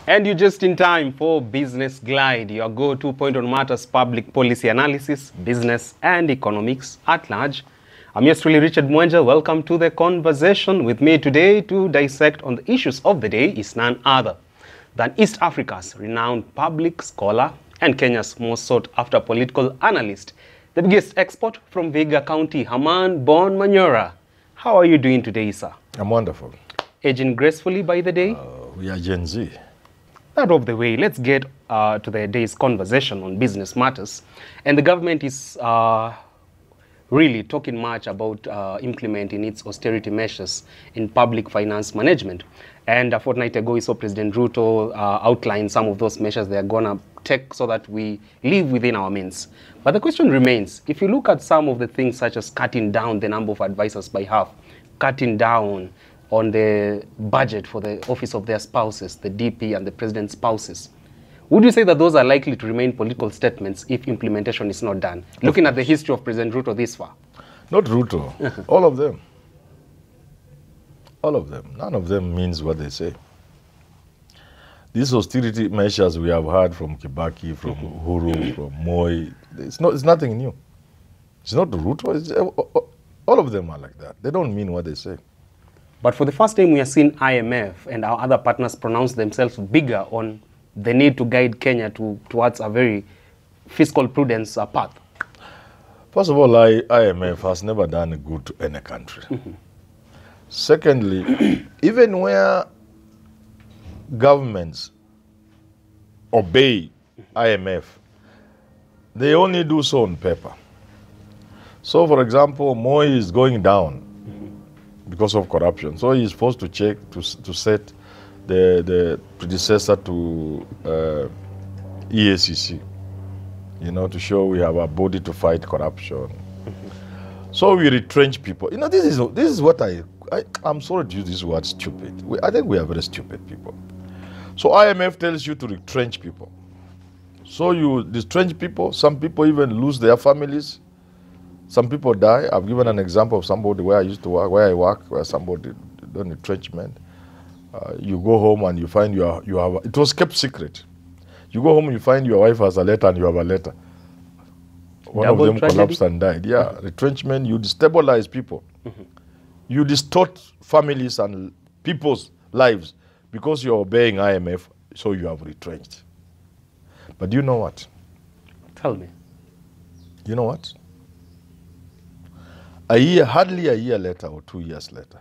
And you're just in time for Business Glide, your go-to point on matters public policy analysis, business and economics at large. I'm yours truly, Richard Mwenja. Welcome to the conversation. With me today to dissect on the issues of the day is none other than East Africa's renowned public scholar and Kenya's most sought-after political analyst, the biggest export from Kega County, Herman Manyora. How are you doing today, sir? I'm wonderful. Aging gracefully by the day? We are Gen Z. Out of the way, let's get to the day's conversation on business matters. And the government is really talking much about implementing its austerity measures in public finance management. And a fortnight ago, we saw President Ruto outline some of those measures they are going to take so that we live within our means. But the question remains, if you look at some of the things such as cutting down the number of advisors by half, cutting down on the budget for the office of their spouses, the DP and the president's spouses, would you say that those are likely to remain political statements if implementation is not done? Looking at the history of President Ruto this far. Not Ruto, all of them. All of them. None of them means what they say. These austerity measures we have heard from Kibaki, from Uhurus, from Moi, it's nothing new. It's not Ruto, all of them are like that. They don't mean what they say. But for the first time, we are seeing IMF and our other partners pronounce themselves bigger on the need to guide Kenya towards a very fiscal prudence path. First of all, IMF has never done good to any country. Secondly, even where governments obey IMF, they only do so on paper. So, for example, Moi is going down because of corruption. So he is forced to check, to set the predecessor to EACC, you know, to show we have a body to fight corruption. So we retrench people. You know, this is what I'm sorry to use this word, stupid. I think we are very stupid people. So IMF tells you to retrench people. So you retrench people. Some people even lose their families. Some people die. I've given an example of somebody where I used to work, where somebody done retrenchment. You go home and you find it was kept secret. You go home and you find your wife has a letter and you have a letter. One of them collapsed and died. Yeah, retrenchment, you destabilize people. You distort families and people's lives because you're obeying IMF, so you have retrenched. But you know what? Tell me. You know what? Hardly a year later or 2 years later,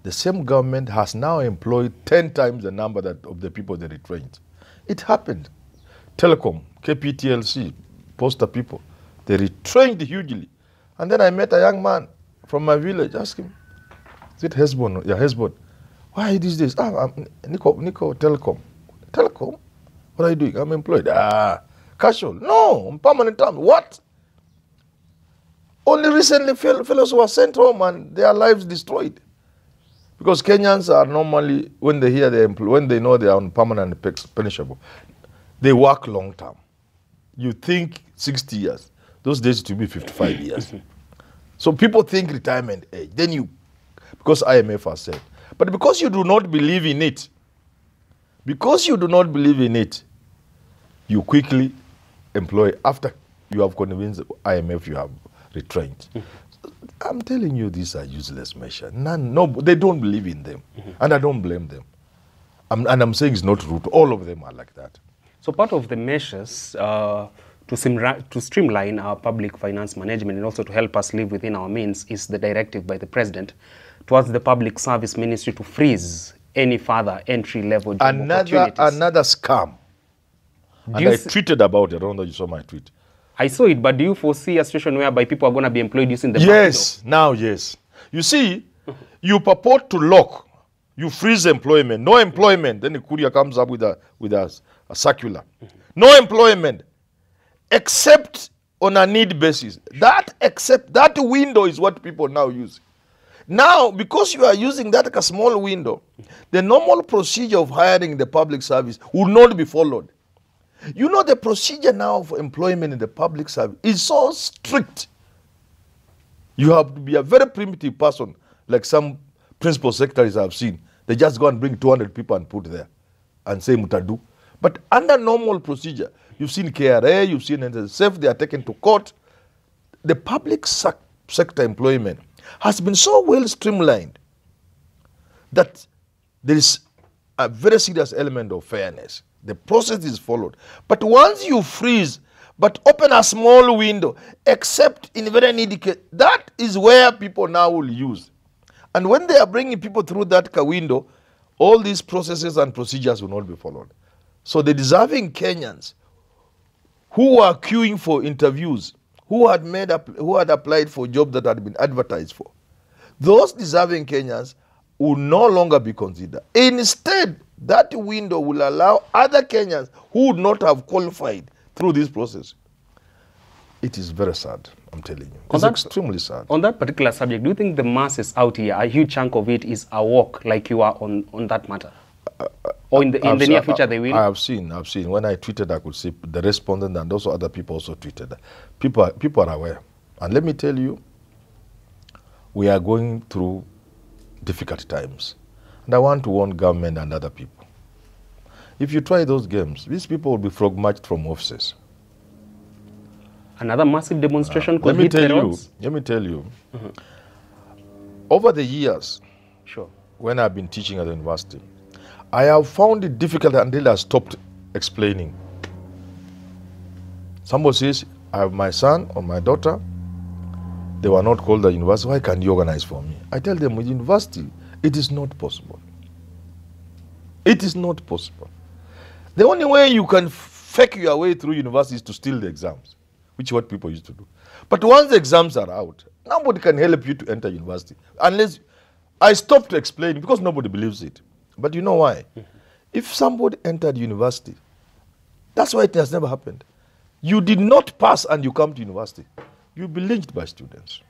the same government has now employed 10 times the number of the people they retrenched. It happened. Telecom, KPTLC, poster people, they retrenched hugely. And then I met a young man from my village, asked him, is it Hezbollah? Yeah, Hezbollah. Why is this? I'm Nico, Telecom. Telecom? What are you doing? I'm employed. Casual. No, I'm permanent term. What? Only recently fellows were sent home and their lives destroyed. Because Kenyans are normally, when they hear when they know they are on permanent pensionable, they work long term. You think 60 years. Those days to be 55 years. So people think retirement age. Then because IMF has said. But because you do not believe in it, you quickly employ, after you have convinced IMF you have retrenched. I'm telling you, these are useless measures. No, they don't believe in them. And I don't blame them. I'm saying it's not Ruto. All of them are like that. So part of the measures to streamline our public finance management and also to help us live within our means is the directive by the president towards the Public Service Ministry to freeze any further entry-level job opportunities. Another scam. And I tweeted about it. I don't know if you saw my tweet. I saw it, but do you foresee a situation whereby people are going to be employed using the Yes, now yes. You see, you purport to lock, you freeze employment, no employment. Then the courier comes up with a circular. No employment, except on a need basis. That window is what people now use. Now, because you are using that like a small window, the normal procedure of hiring the public service will not be followed. You know, the procedure now for employment in the public service is so strict. You have to be a very primitive person, like some principal secretaries I've seen. They just go and bring 200 people and put there. and say mutadu. But under normal procedure, you've seen KRA, you've seen NSF, they are taken to court. The public sector employment has been so well streamlined that there is a very serious element of fairness. The process is followed. But once you freeze, but open a small window, except in very needy case, that is where people now will use. And when they are bringing people through that window, all these processes and procedures will not be followed. So the deserving Kenyans who were queuing for interviews, who had applied for jobs that had been advertised for, those deserving Kenyans will no longer be considered. Instead, that window will allow other Kenyans who would not have qualified through this process. It is very sad, I'm telling you. It's extremely sad. On that particular subject, do you think the masses out here, a huge chunk of it is awoke like you are on that matter? Or in the near future they will? I have seen. When I tweeted, I could see the respondent and also other people also tweeted. People are aware. And let me tell you, we are going through difficult times. And I want to warn government and other people. If you try those games, these people will be frog marched from offices. Another massive demonstration could hit the roads? Let me tell you, over the years, when I've been teaching at the university, I have found it difficult until I stopped explaining. Somebody says, I have my son or my daughter, they were not called at university, why can't you organize for me? I tell them, with university, it is not possible. It is not possible. The only way you can fake your way through university is to steal the exams, which is what people used to do. But once the exams are out, nobody can help you to enter university. Unless I stopped explaining because nobody believes it. But you know why? If somebody entered university, that's why it has never happened. You did not pass and you come to university. You'll be lynched by students.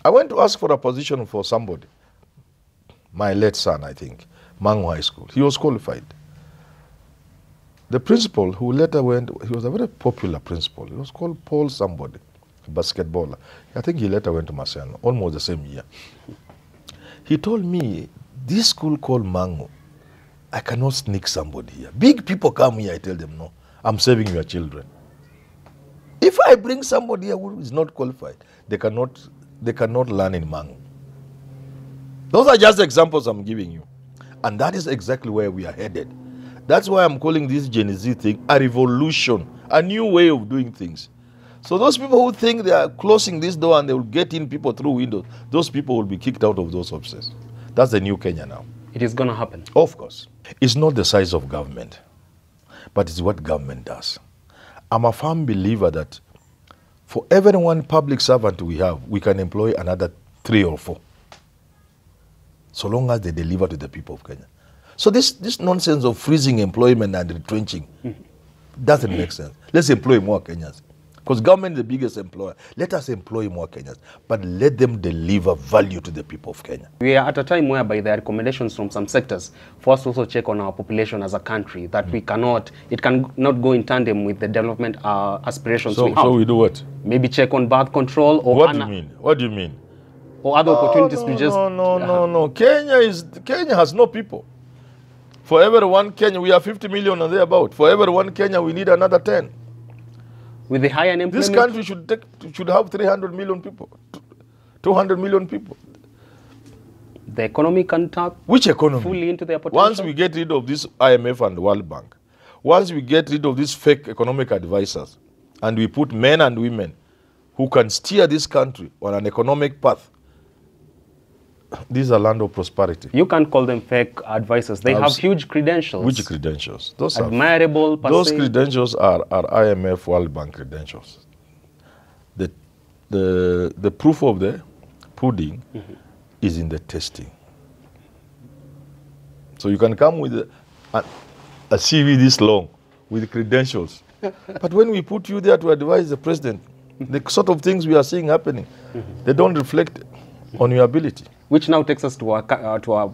I went to ask for a position for somebody. My late son, I think, Mangu High School. He was qualified. The principal who later went, he was a very popular principal. He was called Paul somebody, a basketballer. I think he later went to Marciano, almost the same year. He told me, this school called Mangu, I cannot sneak somebody here. Big people come here, I tell them, no, I'm saving your children. If I bring somebody here who is not qualified, they cannot learn in Mangu. Those are just examples I'm giving you. And that is exactly where we are headed. That's why I'm calling this Gen Z thing a revolution, a new way of doing things. So those people who think they are closing this door and they will get in people through windows, those people will be kicked out of those offices. That's the new Kenya now. It is going to happen. Of course. It's not the size of government, but it's what government does. I'm a firm believer that for every one public servant we have, we can employ another 3 or 4. So long as they deliver to the people of Kenya. So this nonsense of freezing employment and retrenching doesn't make sense. Let's employ more Kenyans. Because government is the biggest employer. Let us employ more Kenyans, but let them deliver value to the people of Kenya. We are at a time whereby there are recommendations from some sectors for us to also check on our population as a country, that it cannot go in tandem with the development aspirations we have. So we do what? Maybe check on birth control or... What do you mean? What do you mean? Or other opportunities to just... No. Kenya has no people. For every one Kenya, we are 50 million or thereabout. For every one Kenya, we need another 10. With the high unemployment... This country should have 300 million people, 200 million people. The economy can tap... Which economy? ...fully into their potential. Once we get rid of this IMF and World Bank, once we get rid of these fake economic advisors, and we put men and women who can steer this country on an economic path, this is a land of prosperity. You can't call them fake advisors. They have huge credentials. Which credentials? Those admirable. Those credentials are IMF, World Bank credentials. The proof of the pudding is in the testing. So you can come with a CV this long with credentials. But when we put you there to advise the president, the sort of things we are seeing happening, they don't reflect on your ability. Which now takes us to our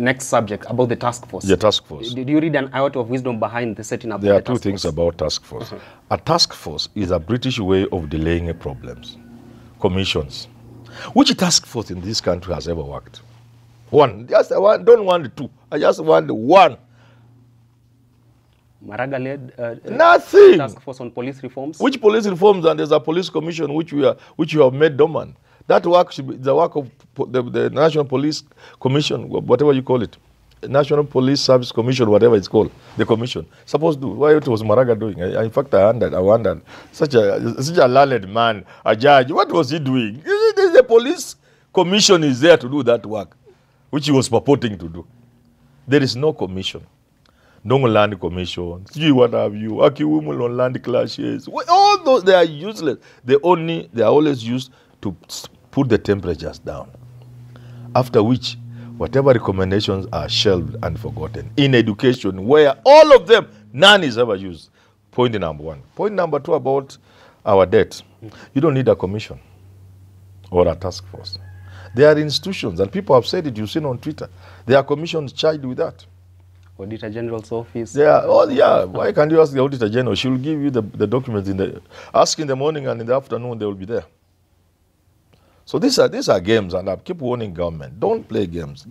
next subject, about the task force. The task force. Did you read an iota of wisdom behind the setting up of the task force? There are two things about task force. A task force is a British way of delaying problems. Commissions. Which task force in this country has ever worked? One. Just one. Don't want two. I just want one. Maraga led Nothing. task force on police reforms. Which police reforms? And there's a police commission which you have made dormant. That work should be the work of the National Police Commission, whatever you call it, National Police Service Commission, whatever it's called, the commission. Supposed to do. Why it was Maraga doing? In fact, I wondered. Such a learned man, a judge. What was he doing? The police commission is there to do that work, which he was purporting to do. There is no commission. No land commission. See what have you? Akiwumu on land clashes. All those, they are useless. They are always used to put the temperatures down. After which, whatever recommendations are shelved and forgotten. In education, where all of them, none is ever used. Point number one. Point number two about our debt. You don't need a commission or a task force. There are institutions, and people have said it, you've seen on Twitter. There are commissions charged with that. Auditor General's office. Yeah, oh yeah. Why can't you ask the Auditor General? She will give you the documents ask in the morning, and in the afternoon they will be there. So these are games, and I keep warning government, don't play games.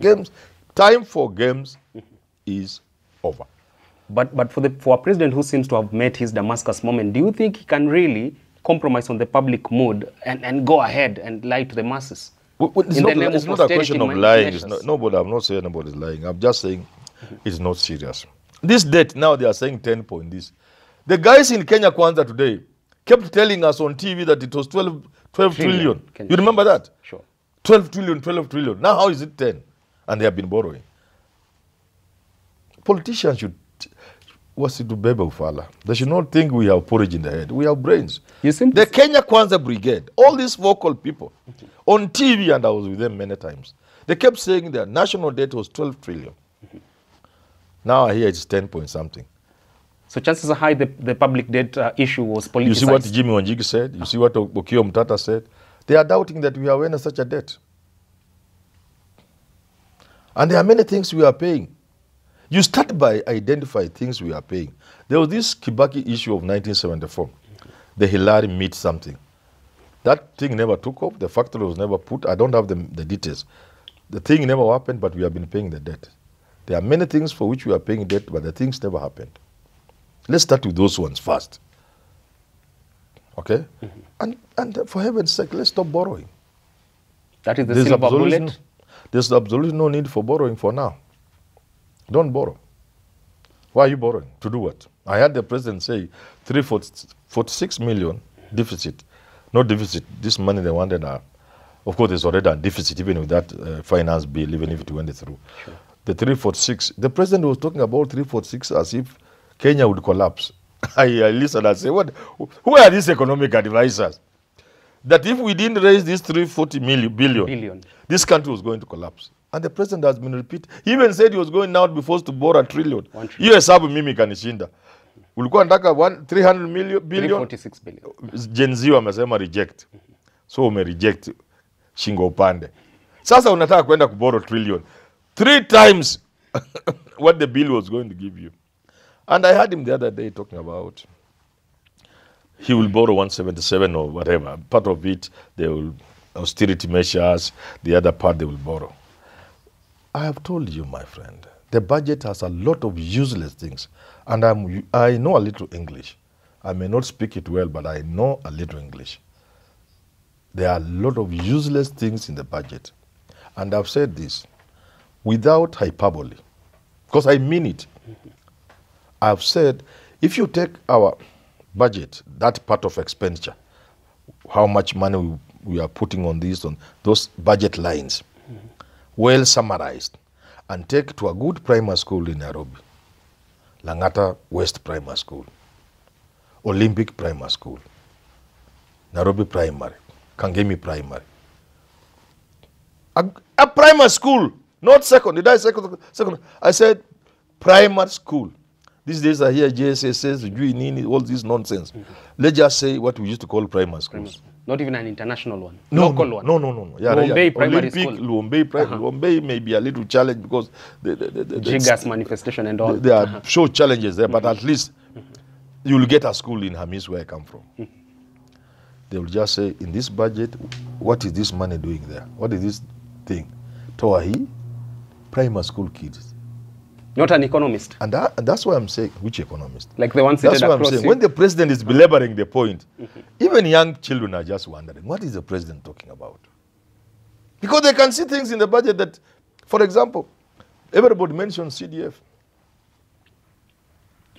Time for games is over. But for a president who seems to have met his Damascus moment, do you think he can really compromise on the public mood and go ahead and lie to the masses? It's not a question of lying. I'm not saying anybody's lying. I'm just saying it's not serious. This debt, now they are saying 10 point this. The guys in Kenya Kwanza today kept telling us on TV that it was 12 trillion. You remember that? Sure. 12 trillion. Now how is it 10? And they have been borrowing. Politicians should, what's it to Bebe Ufala? They should not think we have porridge in the head. We have brains. The Kenya Kwanza Brigade, all these vocal people, on TV, and I was with them many times, they kept saying their national debt was 12 trillion. Now I hear it's 10 point something. So chances are high the public debt issue was politicized. You see what Jimmy Wanjigi said? You see what Okio Mtata said? They are doubting that we have any such a debt. And there are many things we are paying. You start by identifying things we are paying. There was this Kibaki issue of 1974, the Hillary meat something. That thing never took off. The factory was never put. I don't have the details. The thing never happened, but we have been paying the debt. There are many things for which we are paying debt, but the things never happened. Let's start with those ones first. Okay? And for heaven's sake, let's stop borrowing. That is the silver bullet? There's absolutely no need for borrowing for now. Don't borrow. Why are you borrowing? To do what? I heard the president say 346 million deficit. No deficit. This money they wanted, of course, there's already a deficit, even with that finance bill, even if it went through. Sure. The 346, the president was talking about 346 as if Kenya would collapse. I listened and said, who are these economic advisors? That if we didn't raise this 340 billion, this country was going to collapse. And the president has been repeating. He even said he was going now to be forced to borrow $1 trillion. Hiyo hesabu mimi kanishinda. Ulikuwa nataka 300 billion. 346 billion. Gen Z wamesema reject. So reject shingo upande. Sasa unataka kwenda kuborrow $1 trillion. 3 times what the bill was going to give you. And I heard him the other day talking about he will borrow 177 or whatever. Part of it, they will austerity measures. The other part, they will borrow. I have told you, my friend, the budget has a lot of useless things. And I know a little English. I may not speak it well, but I know a little English. There are a lot of useless things in the budget. And I've said this without hyperbole, because I mean it. I've said, if you take our budget, that part of expenditure, how much money we are putting on those budget lines, well summarized, and take to a good primary school in Nairobi, Langata West Primary School, Olympic Primary School, Nairobi Primary, Kangemi Primary. A primary school, not second. Did I say second? I said primary school. These days I hear JSSs, all this nonsense. Let's just say what we used to call primary schools. Not even an international one. No, local one. No. Yeah, Luombe primary Olympic, school. Luombe may be a little challenge because Jigas manifestation and all. There are sure challenges there, but at least you will get a school in Hamis where I come from. They will just say, in this budget, what is this money doing there? What is this thing? Towahi, primary school kids. Not an economist. And that's why I'm saying, which economist? Like the one seated That's what I'm across saying. you. When the president is belaboring the point, even young children are just wondering, what is the president talking about? Because they can see things in the budget that, for example, everybody mentions CDF.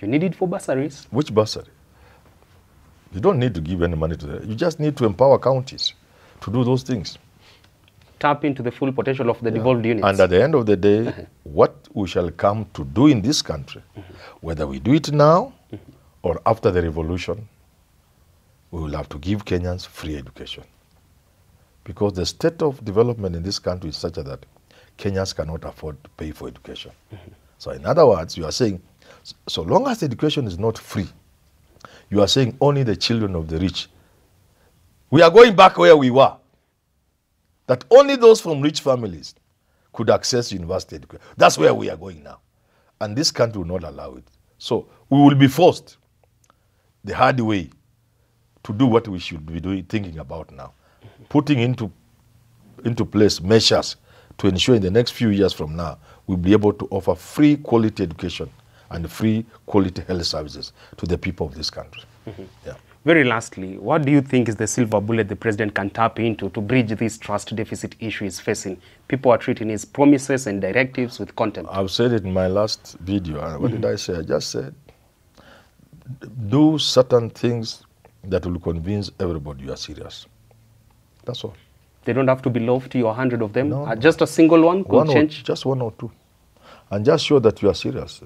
You need it for bursaries. Which bursary? You don't need to give any money to them. You just need to empower counties to do those things. Tap into the full potential of the devolved units. And at the end of the day, what we shall come to do in this country, whether we do it now or after the revolution, we will have to give Kenyans free education. Because the state of development in this country is such that Kenyans cannot afford to pay for education. So in other words, you are saying, so long as education is not free, you are saying only the children of the rich. We are going back where we were. That only those from rich families could access university education. That's where we are going now. And this country will not allow it. So we will be forced the hard way to do what we should be doing, thinking about now. Putting into place measures to ensure in the next few years from now, we'll be able to offer free quality education and free quality health services to the people of this country. Yeah. Very lastly, what do you think is the silver bullet the president can tap into to bridge this trust deficit issue he's facing? People are treating his promises and directives with contempt. I've said it in my last video. What did I say? I just said, do certain things that will convince everybody you are serious. That's all. They don't have to be lofty or 100 of them. No. Just a single one could change. Just one or two. And just show that you are serious.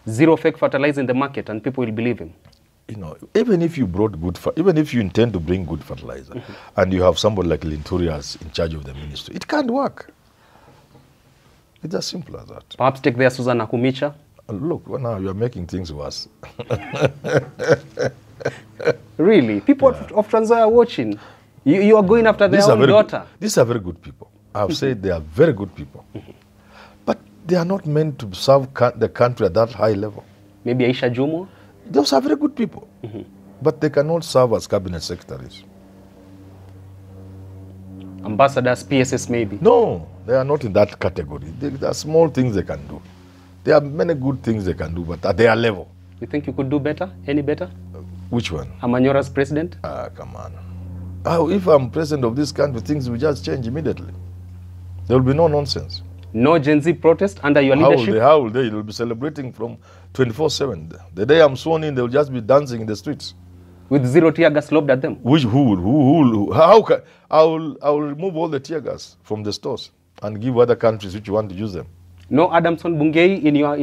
Zero fake fertilizer in the market and people will believe him. You know, even if you brought even if you intend to bring good fertilizer and you have somebody like Linturias in charge of the ministry, it can't work. It's as simple as that. Perhaps take there Susan Akumicha. Look, well, now you are making things worse. Really? People of Trans Nzoia are watching. You are going after their own daughter. These are very good people. I've said they are very good people. But they are not meant to serve the country at that high level. Maybe Aisha Jomo? Those are very good people. But they cannot serve as cabinet secretaries. Ambassadors, PSS maybe? No, they are not in that category. There are small things they can do. There are many good things they can do, but at their level. You think you could do better? Any better? Which one? Manyora's president? Come on. If I'm president of this country, things will just change immediately. There will be no nonsense. No Gen Z protest under your leadership? How will they? They'll be celebrating from 24/7. The day I'm sworn in, they'll just be dancing in the streets. With zero tear gas lobbed at them? I will remove all the tear gas from the stores and give other countries which want to use them. No Adamson Bungei in your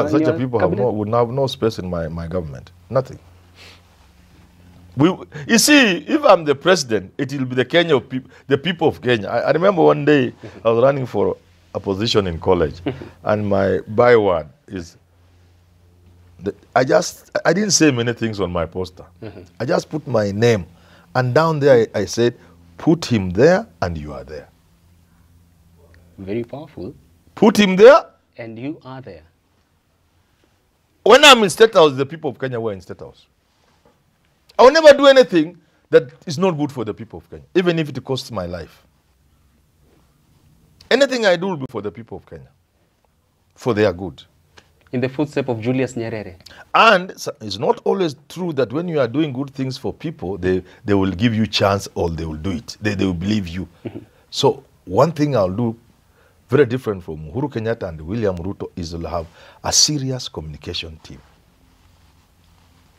Such your a people would have no space in my government. Nothing. You see, if I'm the president, it will be the people of Kenya. I remember one day I was running for a position in college, and my byword is I didn't say many things on my poster. I just put my name, and down there I said, put him there and you are there. Very powerful. Put him there. And you are there. When I'm in State House, the people of Kenya were in State House. I will never do anything that is not good for the people of Kenya, even if it costs my life. Anything I do will be for the people of Kenya, for their good. In the footsteps of Julius Nyerere. And it's not always true that when you are doing good things for people, they will give you chance or they will do it. They will believe you. So one thing I'll do very different from Uhuru Kenyatta and William Ruto is to have a serious communication team.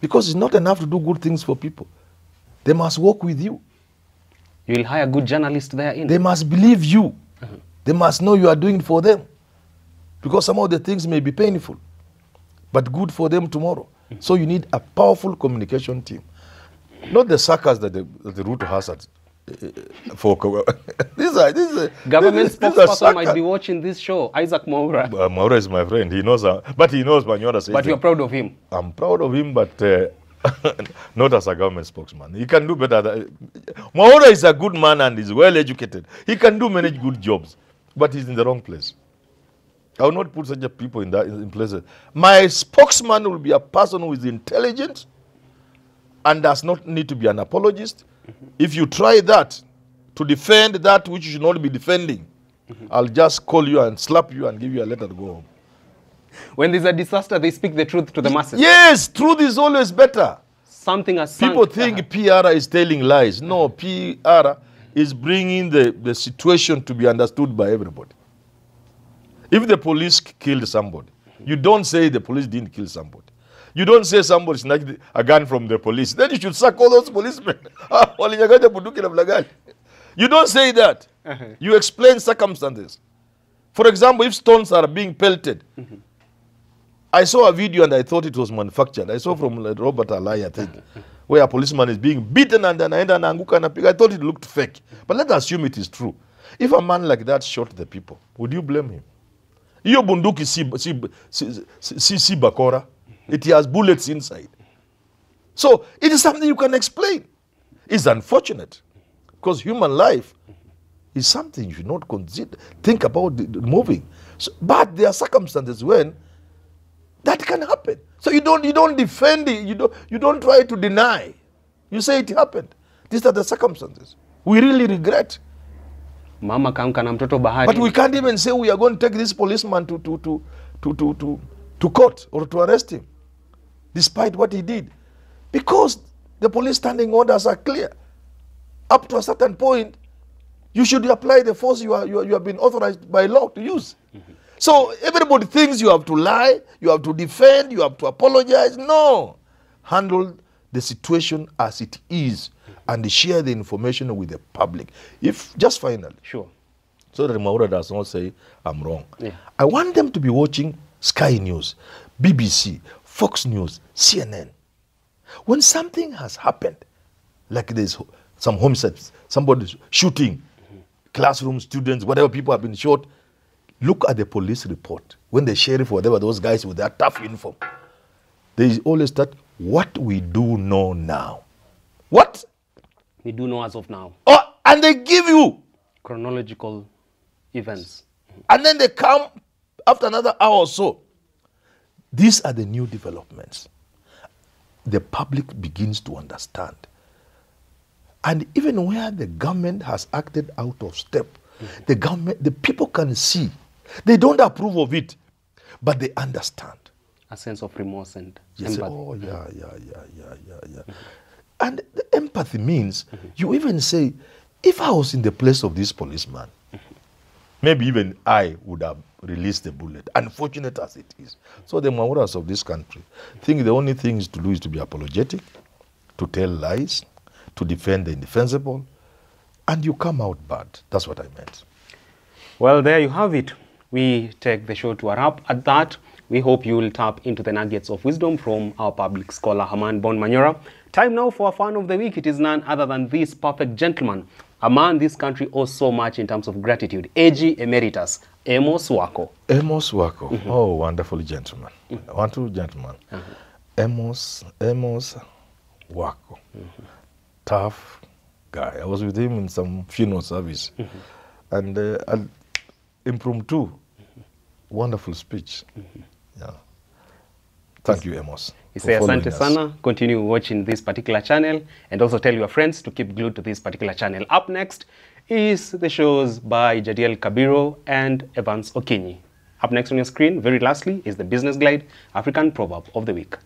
Because it's not enough to do good things for people. They must work with you. You will hire good journalists there in. They must believe you. They must know you are doing it for them. Because some of the things may be painful, but good for them tomorrow. So you need a powerful communication team. Not the suckers that the Ruto has at for government spokesperson might be watching this show. Isaac Mwaura. Mwaura is my friend. He knows, but he knows Manyora says. But you're proud of him. I'm proud of him, but not as a government spokesman. He can do better. Mwaura is a good man and is well educated. He can do many good jobs, but he's in the wrong place. I will not put such a people in places. My spokesman will be a person who is intelligent and does not need to be an apologist. If you try that to defend that which you should not be defending, I'll just call you and slap you and give you a letter to go home. When there's a disaster, they speak the truth to the masses. Yes, truth is always better. Something as People think PR is telling lies. No, PR is bringing the situation to be understood by everybody. If the police killed somebody, you don't say the police didn't kill somebody. You don't say somebody snatched a gun from the police. Then you should sack all those policemen. You don't say that. You explain circumstances. For example, if stones are being pelted, I saw a video and I thought it was manufactured. I saw from Robert Alai, I think, where a policeman is being beaten and then I thought it looked fake. But let's assume it is true. If a man like that shot the people, would you blame him? Iyo bunduki si bakora. It has bullets inside. So it is something you can explain. It's unfortunate because human life is something you should not consider. Think about moving. So, but there are circumstances when that can happen. So you don't defend it. You don't try to deny. You say it happened. These are the circumstances. We really regret. Mama kamka na mtoto bahari. But we can't even say we are going to take this policeman to court or to arrest him, despite what he did, because the police standing orders are clear. Up to a certain point, you should apply the force you have been authorized by law to use. So everybody thinks you have to lie, you have to defend, you have to apologize. No. Handle the situation as it is and share the information with the public. If, just finally. Sure. So that Maura does not say, I'm wrong. Yeah. I want them to be watching Sky News, BBC, Fox News, CNN. When something has happened, like there's some homicides, somebody's shooting, classroom students, whatever, people have been shot, look at the police report. When the sheriff, whatever, those guys with that tough uniform, they always start, what we do know now. What? We do know as of now. Oh, and they give you chronological events. And then they come after another hour or so. These are the new developments. The public begins to understand. And even where the government has acted out of step, the people can see. They don't approve of it, but they understand. A sense of remorse and yes, empathy. Oh, yeah. And the empathy means you even say, if I was in the place of this policeman, maybe even I would have released the bullet, unfortunate as it is. So the Mauras of this country think the only thing to do is to be apologetic, to tell lies, to defend the indefensible, and you come out bad. That's what I meant. Well, there you have it. We take the show to a wrap. At that, we hope you will tap into the nuggets of wisdom from our public scholar, Herman Manyora. Time now for a fan of the week. It is none other than this perfect gentleman, a man this country owes so much in terms of gratitude. AG Emeritus, Amos Wako. Amos Wako. Oh, wonderful gentleman. Wonderful gentleman. Amos Wako. Tough guy. I was with him in some funeral service. And impromptu, wonderful speech. Yeah. Thank you, Amos. You say asante sana. Continue watching this particular channel and also tell your friends to keep glued to this particular channel. Up next is the shows by Jadiel Kabiro and Evans Okinyi. Up next on your screen, very lastly, is the Business Glide African Proverb of the Week.